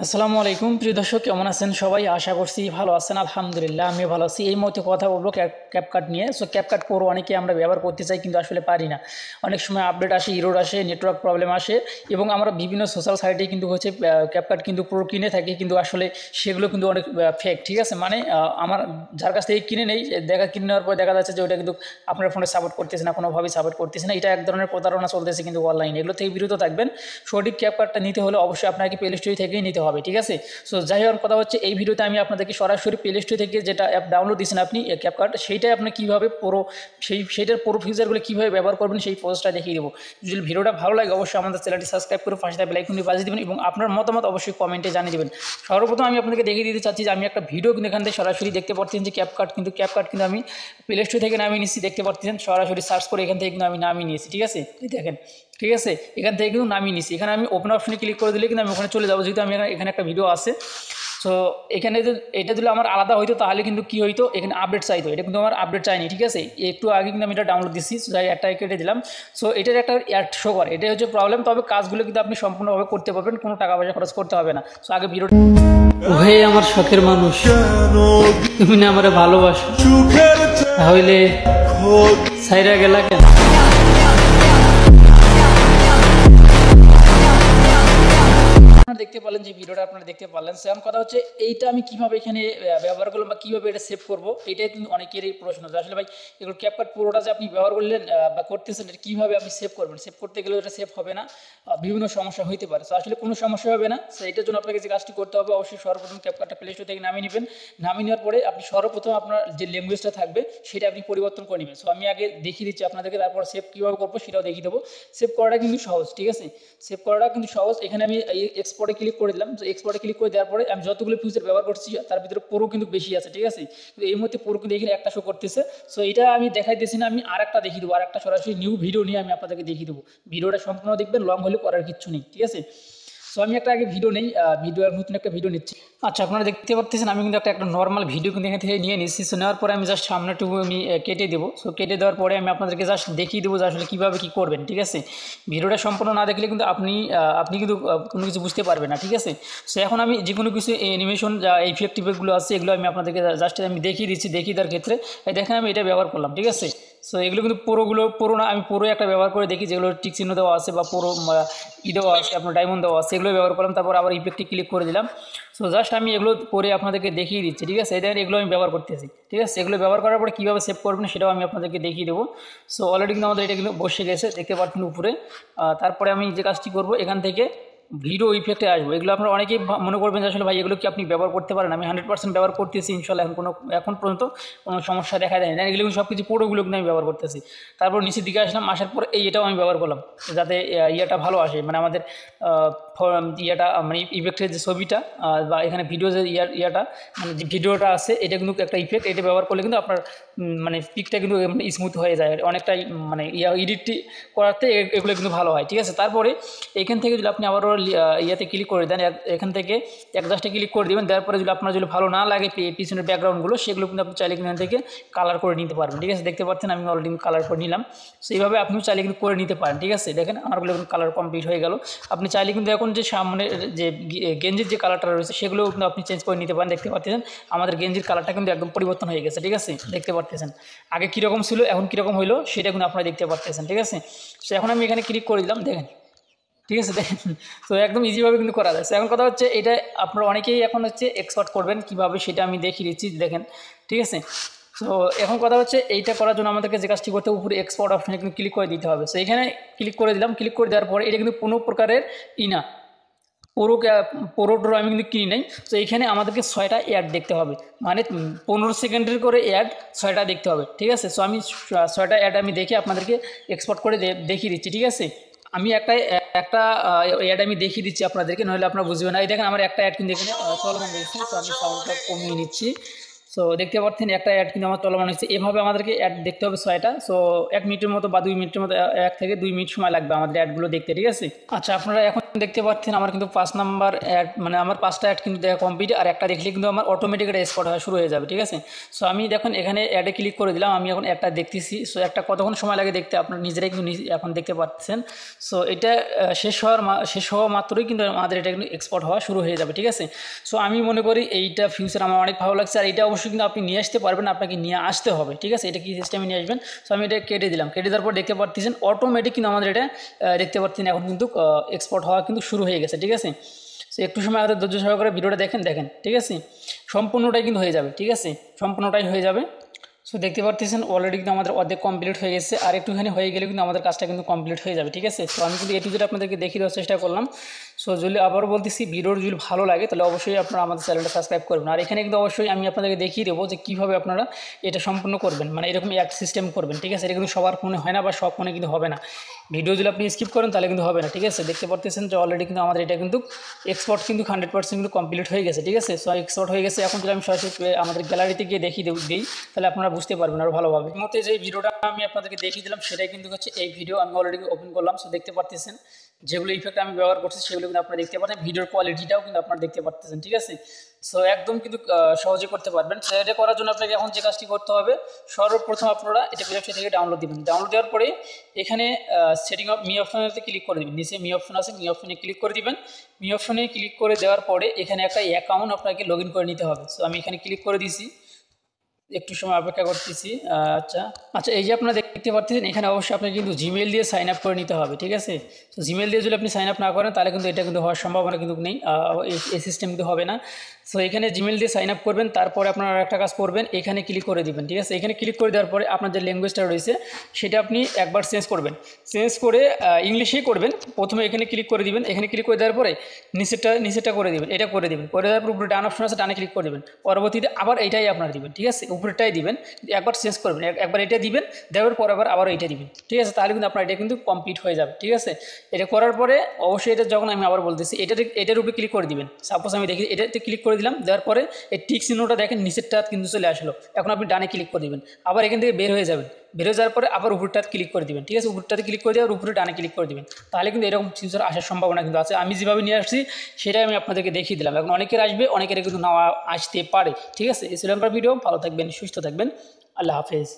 আসসালামু আলাইকুম প্রিয় দর্শক, কেমন আছেন সবাই? আশা করছি ভালো আছেন। আলহামদুলিল্লাহ আমিও ভালো আছি। এই মুহূর্তে কথা বলবো ক্যাপকাট নিয়ে। সো ক্যাপকাট প্রো অনেকে আমরা ব্যবহার করতে চাই কিন্তু আসলে পারি না। অনেক সময় আপডেট আসে, ইরোর আসে, নেটওয়ার্ক প্রবলেম আসে এবং আমরা বিভিন্ন সোশ্যাল সাইটে কিন্তু হচ্ছে ক্যাপকাট কিন্তু প্রো কিনে থাকি, কিন্তু আসলে সেগুলো কিন্তু অনেক ফেক। ঠিক আছে, মানে আমার যার কাছ থেকে কিনে নেই, কিনে নেওয়ার পর দেখা যাচ্ছে যে ওটা কিন্তু আপনার ফোনে সাপোর্ট করতেছে না, কোনোভাবেই সাপোর্ট করতেছে না। এটা এক ধরনের প্রতারণা চলতেছে কিন্তু অনলাইনে। এগুলো থেকে বিরত থাকবেন। সঠিক ক্যাপকাটটা নিতে হলে অবশ্যই আপনাকে প্লে স্টোর থেকেই নিতে হবে। ঠিক আছে, সো যাই হোক, কথা হচ্ছে এই ভিডিওতে আমি আপনাদেরকে সরাসরি প্লে স্টোর থেকে যেটা অ্যাপ ডাউনলোড দিয়েছেন আপনি ক্যাপকাট, সেইটাই আপনি কীভাবে সেইটার পুরো ফিচারগুলো কীভাবে ব্যবহার করবেন সেই পোস্টটা দেখিয়ে দেবো। যদি ভিডিওটা ভালো লাগে অবশ্যই আমাদের চ্যানেলটি সাবস্ক্রাইব করে পাশে থাকা বেল আইকনটি বাজিয়ে দেবেন এবং আপনার মতামত অবশ্যই কমেন্টে জানিয়ে দেবেন। সর্বপ্রথম আমি আপনাদেরকে দেখিয়ে দিতে চাচ্ছি যে আমি একটা ভিডিও কিন্তু এখান থেকে সরাসরি দেখতে পাচ্ছেন যে ক্যাপকাট কিন্তু আমি প্লে স্টোর থেকে নামিয়ে নিচ্ছি, দেখতে পাচ্ছেন সরাসরি সার্চ করে এখান থেকে কিন্তু আমি নামিয়ে নিয়েছি। ঠিক আছে, দেখেন, ঠিক আছে, এখান থেকে কিন্তু নামিয়ে নিচ্ছি। এখানে আমি ওপেন অপশনে ক্লিক করে দিলে কিন্তু আমি ওখানে চলে যাবো, যেহেতু আমি এখানে একটা ভিডিও আছে। সো এখানে এটা দিলে আমার আলাদা হইতো, তাহলে কিন্তু কী হইতো, এখানে আপডেট চাইতো, এটা কিন্তু আমার আপডেট চাইনি। ঠিক আছে, একটু আগে কিন্তু আমি এটা ডাউনলোড দিচ্ছি, যাই একটা কেটে দিলাম। সো এটার একটা অ্যাড শো করে, এটাই হচ্ছে প্রবলেম। তবে কাজগুলো কিন্তু আপনি সম্পূর্ণভাবে করতে পারবেন, কোনো টাকা পয়সা খরচ করতে হবে না। সো আগে ভিডিও ওহে আমার শখের মানুষ, তুমি না আমারে ভালোবাসো, তাহলে সাইরা গেলা কেন? দেখতে পারলেন যে ভিডিওটা আপনারা দেখতে পারলেন। সেরকম কথা হচ্ছে এইটা আমি কিভাবে এখানে ব্যবহার করলাম বা কীভাবে এটা সেভ করবো, এটাই কিন্তু অনেকেরই প্রশ্ন যে আসলে ভাই এগুলো ক্যাপকাট পুরোটা যে আপনি ব্যবহার করলেন বা করতেছেন, এটা কীভাবে আপনি সেভ করবেন? সেভ করতে গেলে এটা সেভ হবে না, বিভিন্ন সমস্যা হইতে পারে। তো আসলে কোনো সমস্যা হবে না। তো এটার জন্য আপনাকে যে কাজটি করতে হবে, অবশ্যই সর্বপ্রথম ক্যাপকাটটা প্লে স্টোর থেকে নামিয়ে নেবেন। নামিয়ে নেওয়ার পরে আপনি সর্বপ্রথম আপনার যে ল্যাঙ্গুয়েজটা থাকবে সেটা আপনি পরিবর্তন করে নেবেন। সো আমি আগে দেখিয়ে দিচ্ছি আপনাদেরকে, তারপর সেভ কীভাবে করবো সেটাও দেখিয়ে দেবো। সেভ করাটা কিন্তু সহজ। ঠিক আছে, সেভ করাটা কিন্তু সহজ। এখানে আমি এক্সপোর্টে ক্লিক করে দিলাম। এক্সপোর্টে ক্লিক করে দেওয়ার পরে আমি যতগুলো ফিচার ব্যবহার করছি তার ভিতরে পুরো কিন্তু বেশি আছে। ঠিক আছে, কিন্তু এই মুহূর্তে পুরো কিন্তু এখানে একটা শো করতেছে। সো এটা আমি দেখাইতেছি না, আমি আরেকটা দেখিয়ে দেবো, আরেকটা সরাসরি নিউ ভিডিও নিয়ে আমি আপনাদেরকে দেখিয়ে দেবো। ভিডিওটা সম্পূর্ণ দেখবেন, লং হলে করার কিচ্ছু নেই। ঠিক আছে, সো আমি একটা আগে ভিডিও নেই, নতুন একটা ভিডিও নিচ্ছি। আচ্ছা, আপনারা দেখতে পাচ্ছেন আমি কিন্তু একটা নর্মাল ভিডিও কিন্তু এখান থেকে নিয়ে নিচ্ছি। সো নেওয়ার পরে আমি জাস্ট সামনেটুকু আমি কেটে দেবো। সো কেটে দেওয়ার পরে আমি আপনাদেরকে জাস্ট দেখিয়ে দেবো যে আসলে কীভাবে কী করবেন। ঠিক আছে, ভিডিওটা সম্পূর্ণ না দেখলে কিন্তু আপনি কিন্তু কোনো কিছু বুঝতে পারবেন না। ঠিক আছে, সো এখন আমি যে কোনো কিছু অ্যানিমেশন যা ইফেক্টিভগুলো আছে এগুলো আমি আপনাদেরকে জাস্ট আমি দেখিয়ে দিচ্ছি। দেখিয়ে দেওয়ার ক্ষেত্রে দেখেন আমি এটা ব্যবহার করলাম। ঠিক আছে, সো এগুলো কিন্তু পুরো না, আমি পুরো একটা ব্যবহার করে দেখি, যেগুলো টিক চিহ্ন দেওয়া আছে বা পুরো দেওয়া আছে, আপনার ডায়মন্ড দেওয়া আছে, এগুলো ব্যবহার করলাম। তারপর আবার ইফেক্টে ক্লিক করে দিলাম। সো জাস্ট আমি এগুলো করে আপনাদেরকে দেখিয়ে দিচ্ছি। ঠিক আছে, এগুলো আমি ব্যবহার করতেছি। ঠিক আছে, এগুলো ব্যবহার করার পরে কীভাবে সেভ করবেন সেটাও আমি আপনাদেরকে দেখিয়ে দেবো। সো অলরেডি কিন্তু আমাদের এটা কিন্তু বসে গেছে, দেখতে পাচ্ছেন উপরে। তারপরে আমি যে কাজটি করবো, এখান থেকে ভিডিও ইফেক্টে আসবো। এগুলো আপনারা অনেকেই মনে করবেন যে আসলে ভাই এগুলো কি আপনি ব্যবহার করতে পারেন? আমি 100% ব্যবহার করতেছি ইনশাল্লাহ, এখন পর্যন্ত কোনো সমস্যা দেখা দেয়নি। এগুলো কিন্তু সব কিছু পুরোগুলো কিন্তু আমি ব্যবহার করতেছি। তারপর নিচের দিকে আসলাম, আসার পর এটাও আমি ব্যবহার করলাম যাতে ইয়েটা ভালো আসে, মানে আমাদের মানে ইফেক্টের যে ছবিটা বা এখানে ভিডিও যে মানে যে ভিডিওটা আছে এটা কিন্তু একটা ইফেক্ট, এটা ব্যবহার করলে কিন্তু আপনার মানে পিকটা কিন্তু স্মুথ হয়ে যায় অনেকটাই, মানে এডিটটি করাতে এগুলো কিন্তু ভালো হয়। ঠিক আছে, তারপরে এখান থেকে যদি আপনি আবারও ইয়াতে ক্লিক করে দেন, এখান থেকে জাস্টে ক্লিক করে দেবেন। দেওয়ার পরে যদি আপনার ভালো না লাগে পিছনের ব্যাকগ্রাউন্ডগুলো, সেগুলো কিন্তু আপনি চাইলে এখান থেকে কালার করে নিতে পারবেন। ঠিক আছে, দেখতে পাচ্ছেন আমি অলরেডি কালার করে নিলাম। সো এইভাবে আপনিও চাইলে কিন্তু করে নিতে পারেন। ঠিক আছে, দেখেন আমারগুলো কিন্তু কালার কমপ্লিট হয়ে গেল। আপনি চাইলে কিন্তু এখন যে সামনে যে গেঞ্জির যে কালারটা রয়েছে সেগুলোও কিন্তু আপনি চেঞ্জ করে নিতে পারেন। দেখতে পাচ্ছেন আমাদের গেঞ্জির কালারটা কিন্তু একদম পরিবর্তন হয়ে গেছে। ঠিক আছে, দেখতে পাচ্ছেন আগে কীরকম ছিল এখন কীরকম হইলো সেটা কিন্তু আপনারা দেখতে পাচ্ছেন। ঠিক আছে, সো এখন আমি এখানে ক্লিক করে দিলাম, দেখেন। ঠিক আছে, দেখেন, তো একদম ইজিভাবে কিন্তু করা যাচ্ছে। এখন কথা হচ্ছে এটা আপনারা অনেকেই এখন হচ্ছে এক্সপোর্ট করবেন কীভাবে সেটা আমি দেখিয়ে দিচ্ছি, দেখেন। ঠিক আছে, সো এখন কথা হচ্ছে এইটা করার জন্য আমাদেরকে যে কাজটি করতে হবে, উপরে এক্সপোর্ট অপশানে কিন্তু ক্লিক করে দিতে হবে। সো এখানে ক্লিক করে দিলাম। ক্লিক করে দেওয়ার পরে এটা কিন্তু কোনো প্রকারের না পুরোটা আমি কিন্তু কিনি নাই। তো এইখানে আমাদেরকে 6টা অ্যাড দেখতে হবে, মানে 15 সেকেন্ডের করে অ্যাড 6টা দেখতে হবে। ঠিক আছে, সো আমি 6টা অ্যাড আমি দেখে আপনাদেরকে এক্সপোর্ট করে দেখিয়ে দিচ্ছি। ঠিক আছে, আমি একটা অ্যাড আমি দেখিয়ে দিচ্ছি আপনাদেরকে, নাহলে আপনারা বুঝবেন না। এই দেখেন আমার একটা অ্যাড কিন্তু এখানে চলমান রয়েছে। তো আমি সাউন্ডটা কমিয়ে নিচ্ছি। সো দেখতে পাচ্ছেন একটা অ্যাড কিন্তু আমার চলমান হচ্ছে। এভাবে আমাদেরকে অ্যাড দেখতে হবে 6টা। সো 1 মিনিটের মতো বা 2 মিনিটের মতো 1 থেকে 2 মিনিট সময় লাগবে আমাদের অ্যাডগুলো দেখতে, ঠিক আছে। আচ্ছা, আপনারা এখন দেখতে পাচ্ছেন আমার কিন্তু 5 নাম্বার অ্যাড, মানে আমার 5টা অ্যাড কিন্তু দেখা কমপ্লিট, আর একটা দেখলে কিন্তু আমার অটোমেটিক এটা স্পট হওয়া শুরু হয়ে যাবে, ঠিক আছে। সো আমি দেখুন এখানে অ্যাডে ক্লিক করে দিলাম, আমি এখন একটা দেখতেছি। সো একটা কতক্ষণ সময় লাগে দেখতে আপনারা নিজেরাই কিন্তু এখন দেখতে পাচ্ছেন। সো এটা শেষ হওয়া মাত্রই কিন্তু আমাদের এটা কিন্তু এক্সপোর্ট হওয়া শুরু হয়ে যাবে, ঠিক আছে। সো আমি মনে করি এইটা ফিউচার আমার অনেক ভালো লাগছে, আর এটা অবশ্যই কিন্তু আপনি নিয়ে আসতে পারবেন, আপনাকে নিয়ে আসতে হবে, ঠিক আছে। এটা কি সিস্টেমে নিয়ে আসবেন। সো আমি এটা কেটে দিলাম, কেটে দেওয়ার পর দেখতে পাচ্ছেন অটোমেটিক কিন্তু আমাদের এটা দেখতে পাচ্ছেন এখন কিন্তু এক্সপোর্ট হওয়া কিন্তু শুরু হয়ে গেছে, ঠিক আছে। সো একটু সময় আমাদের ধৈর্য সহকারে ভিডিওটা দেখেন, ঠিক আছে। সম্পূর্ণটাই কিন্তু হয়ে যাবে, ঠিক আছে, সম্পূর্ণটাই হয়ে যাবে। সো দেখতে পাচ্ছেন অলরেডি কিন্তু আমাদের অর্ধেক কমপ্লিট হয়ে গেছে, আর একটুখানি হয়ে গেলে কিন্তু আমাদের কাজটা কিন্তু কমপ্লিট হয়ে যাবে, ঠিক আছে। সো আমি কিন্তু এটু যেটা আপনাদেরকে দেখিয়ে দেওয়ার চেষ্টা করলাম। সো যদি আবারও বলতেছি, ভিডিওর যদি ভালো লাগে তাহলে অবশ্যই আপনারা আমাদের চ্যানেলটা সাবস্ক্রাইব করবেন, আর এখানে কিন্তু অবশ্যই আমি আপনাদেরকে দেখিয়ে দেবো যে কীভাবে আপনারা এটা সম্পূর্ণ করবেন, মানে এরকম এক সিস্টেম করবেন, ঠিক আছে। এটা কিন্তু সবার ফোনে হয় না বা সব ফোনে কিন্তু হবে না। ভিডিও যদি আপনি স্কিপ করেন তাহলে কিন্তু হবে না, ঠিক আছে। দেখতে পাচ্ছেন যে অলরেডি কিন্তু আমাদের এটা কিন্তু এক্সপোর্ট কিন্তু 100% কিন্তু কমপ্লিট হয়ে গেছে, ঠিক আছে। সো এক্সপোর্ট হয়ে গেছে। এখন যদি আমি সরাসরি আমাদের গ্যালারিতে গিয়ে দেখিয়ে দিই তাহলে আপনারা বুঝতে পারবেন আরও ভালোভাবে। এই মুহূর্তে যে ভিডিওটা আমি আপনাদেরকে দেখিয়ে দিলাম সেটাই কিন্তু হচ্ছে এই ভিডিও, আমি অলরেডি ওপেন করলাম। সো দেখতে পাচ্ছেন যেগুলো ইফেক্ট আমি ব্যবহার করছি সেগুলো কিন্তু আপনারা দেখতে পাচ্ছেন, ভিডিওর কোয়ালিটিটাও কিন্তু আপনারা দেখতে পাচ্ছেন, ঠিক আছে। সো একদম কিন্তু সহজে করতে পারবেন। সো এটা করার জন্য আপনাকে এখন যে কাজটি করতে হবে, সর্বপ্রথম আপনারা এটা প্লে স্টোর থেকে ডাউনলোড দিবেন। ডাউনলোড দেওয়ার পরে এখানে সেটিং অফ মি অপশানেতে ক্লিক করে দেবেন। নিচে মি অপশন আছে, মি অপশনে ক্লিক করে দিবেন। মি অপশনে ক্লিক করে দেওয়ার পরে এখানে একটা অ্যাকাউন্ট আপনাকে লগ ইন করে নিতে হবে। সো আমি এখানে ক্লিক করে দিয়েছি, একটু সময় অপেক্ষা করতেছি। আচ্ছা, এই যে আপনারা দেখতে পাচ্ছেন এখানে অবশ্যই আপনাকে কিন্তু জিমেল দিয়ে সাইন আপ করে নিতে হবে, ঠিক আছে। তো জিমেল দিয়ে যদি আপনি সাইন আপ না করেন তাহলে কিন্তু এটা কিন্তু হওয়ার সম্ভাবনা কিন্তু নেই, এই সিস্টেম কিন্তু হবে না। সো এখানে জিমেল দিয়ে সাইন আপ করবেন, তারপরে আপনারা একটা কাজ করবেন, এখানে ক্লিক করে দিবেন, ঠিক আছে। এখানে ক্লিক করে দেওয়ার পরে আপনার যে ল্যাঙ্গুয়েজটা রয়েছে সেটা আপনি একবার চেঞ্জ করবেন, চেঞ্জ করে ইংলিশেই করবেন। প্রথমে এখানে ক্লিক করে দিবেন, এখানে ক্লিক করে দেওয়ার পরে নিচেরটা করে দিবেন, এটা করে দিবেন। করে দেওয়ার পর উপরে ডান অপশন আছে, ডানে ক্লিক করে দেবেন। পরবর্তীতে আবার এইটাই আপনার দিবেন, ঠিক আছে, উপরেরটাই দিবেন। একবার চেঞ্জ করবেন, একবার এটা দিবেন, দেওয়ার পর আবার এইটা দিবেন, ঠিক আছে। তাহলে কিন্তু আপনার এটা কিন্তু কমপ্লিট হয়ে যাবে, ঠিক আছে। এটা করার পরে অবশ্যই এটা যখন আমি আবার বলতেছি এটার উপরে ক্লিক করে দিবেন। সাপোজ আমি দেখি এটাতে ক্লিক করে দিলাম, দেওয়ার পরে এই টিক চিহ্নটা দেখেন নিচেরটা কিন্তু চলে আসলো। এখন আপনি ডানে ক্লিক করে দিবেন, আবার এখান থেকে বের হয়ে যাবেন। বের হয়ে যাওয়ার পরে আবার উপরটাতে ক্লিক করে দিবেন, ঠিক আছে। উপরটাতে ক্লিক করে দেওয়ার উপরে ডানে ক্লিক করে দিবেন। তাহলে কিন্তু এরকম ফিচার আসার সম্ভাবনা কিন্তু আছে। আমি যেভাবে নিয়ে আসছি সেটাই আমি আপনাদেরকে দেখিয়ে দিলাম। এখন অনেকের আসবে, অনেকের কিন্তু নাও আসতে পারে, ঠিক আছে। এই ছিল আমার ভিডিও। ভালো থাকবেন, সুস্থ থাকবেন, আল্লাহ হাফেজ।